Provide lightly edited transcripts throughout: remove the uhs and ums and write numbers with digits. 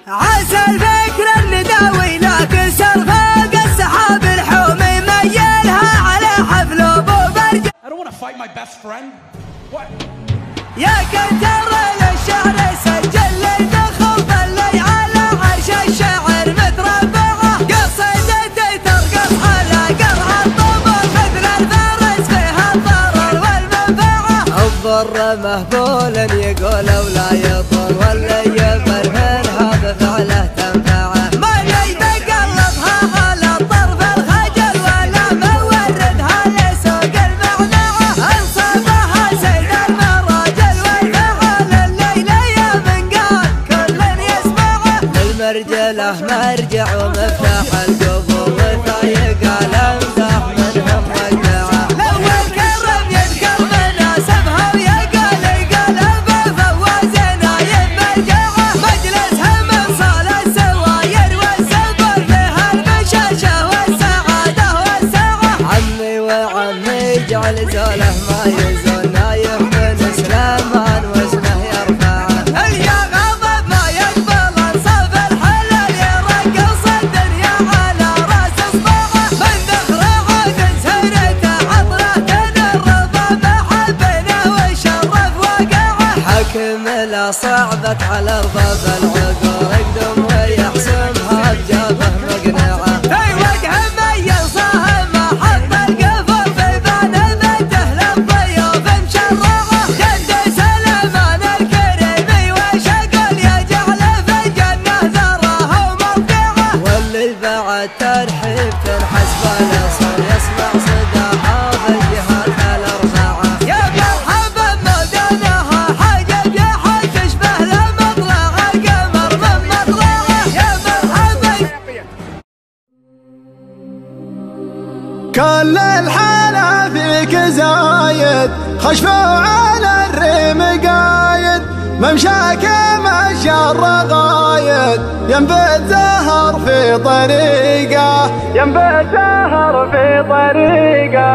عسى الفكر النداوي لكن سرفاق السحاب الحومي ميلها على حفل ابو برج. I don't want to fight my best friend. What? يا كتر للشعر سجل لي دخل ظلي على عرش الشعر متربعه قصيدتي ترقص على قرع الطبل مثل الفارس فيها الضرر والمنفعه. الضر مهبول يقول ولا يطول واللي يفر من هذا فعله تنفعه. من يتقلبها على الطرف الخجل ولا موردها لسوق المعنعه. انصبها سيد المراجل والفعل الليل يا من قال كل يسمعه. المرجله مرجع ومفتاح القبور وثايق الامزاح منهم مقنعه. لو الكرم يذكر مناسبها ويقال قلب فوازنا يبرجعه. مجلسها من صال السواير والسبر فيها البشاشه والسعاده والسعه. عمي وعمي جعل زوله ما يزول نايف بن سليمان واسمه يرفعه. اليا غضب ما يقبل انصاف الحلال يرقص الدنيا على راس اصبعه. من ذخر عاد سيرته عطره تنرضى محبنا وشرف وقعه. حكم لا صعبت على رضا العقول اقدم ويحسمها بجابه مقنعه. في وجه من ينصاه ما حط القفل في بان بنته للضيوف مشرعه. جد سليمان الكريمي وشقل يجعل في الجنه ذره ومرجعه. واللي بعد ترحيب تنحس بالاصل يسمع صداها في الجهات الاربعه. يا مرحبا مودانها حاجب يا حاج تشبه لمطلع القمر من مطلعه. يا مرحبا كل الحلا فيك زايد خشفوا على الريم قايد. ممشاك مشى الرغايد ينبت زهر في طريقه ينبت زهر في طريقه.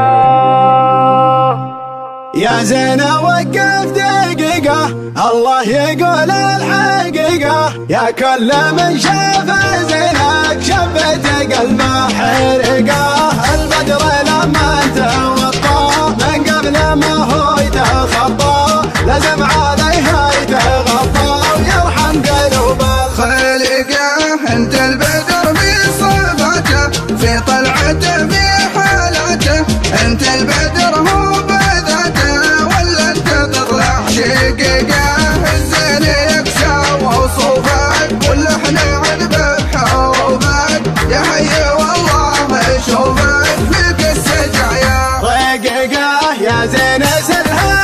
يا زينة وقف دقيقة الله يقول الحقيقة. يا كل من شاف زينك شبت قلبه حرقه. البدر لما توطى من قبل ما هو يتخطى لازم عليها يتغطى ويرحم قلوب الخليقة. انت البدر في صفاته في طلعته في حالاته. انت البدر هو بذاته ولا انت تطلع شقيقة. الزين يكسى وصوفك والاحنا عذبه بحروفك. يا حي والله اشوفك فيك السجايا رقيقة. يا زين سلها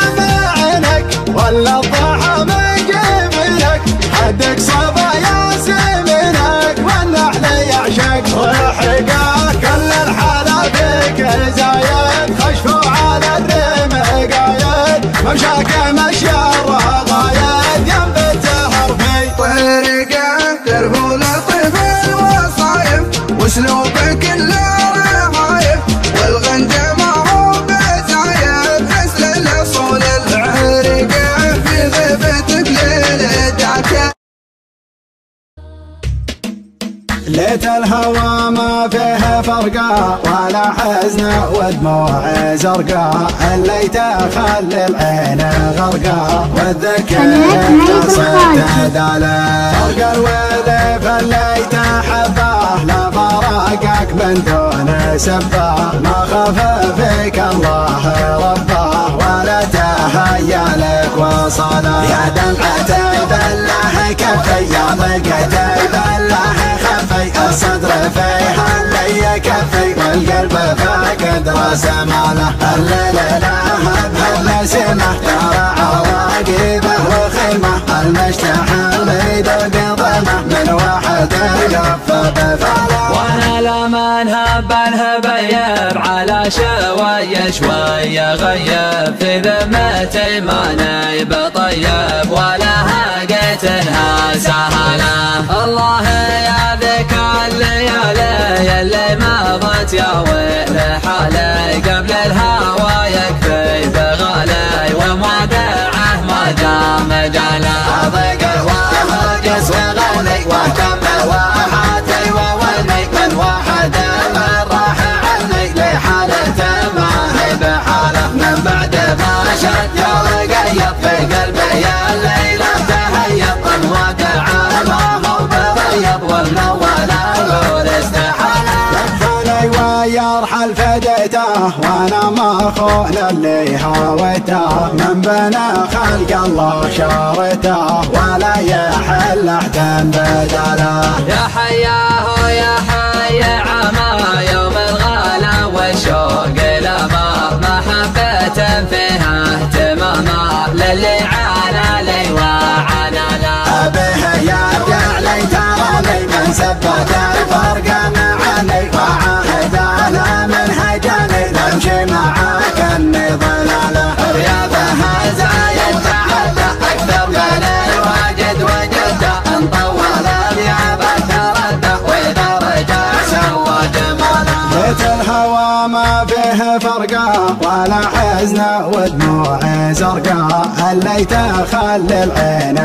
عينك ولا الضحى من قبلك. حدك صبا يا سمنك والنحل يعشق ضحكه. كل الحلا فيك زايد خشفوا على الريم قايد. ممشاك مشى الرغايد ينبت زهر في طريقة. دربه لطيف الوصايف واسلوبك كله رهايف. والغنجة ما هو بزايد غسل الاصول العريقة. في غيبتك ليل دعكة. ليت الهوى ما فيه فرقة ولا حزن ودموع زرقاء. اللي تخلي العين غرقاء والذكر قصد داله. فرق الولف اللي تحبه لا فراقك من دون سبه. ما خاف فيك الله ربه ولا تهيأ لك وصله. يا دمعة بالله كفي يا ضيقة بالله خفي. الصدر فيها اللي كفي والقلب فاقد راس ماله. الليل لها بهالنسمة ترى عواقبه وخيمة. المشتحل بيدق ضمه من واحد يلف بفاله. وانا لما نهب نهبيب على شوية شوية غيب. في ذمتي ما نيب طيب ولا هاقتنها سهلة. الله يا ذيك الليالي اللي مضت يا ويل حالي. قبل الهوى يكفي بغالي ومودعه ما جام جاله. ضيق وهاجس وغالي اخونا اللي هاوته من بنى خلق الله شارته ولا يحل احد بدله. يا حياه يا حي عما يوم الغلا والشوق لما محبة فيها اهتماما للي عانى لي وعانى لا. به يرجع لي ترى لي من سبت الفرق معني وعاهد انا من هجاني نمشي معاك اني ضلاله. يا بها زايد تعدى اكثر من الواجد وجده ان طول ثيابك رده واذا رجع سوى جماله. بيت الهوى ما فيه فرقه ولا حزن ودموع زرقاء اللي تخلي العين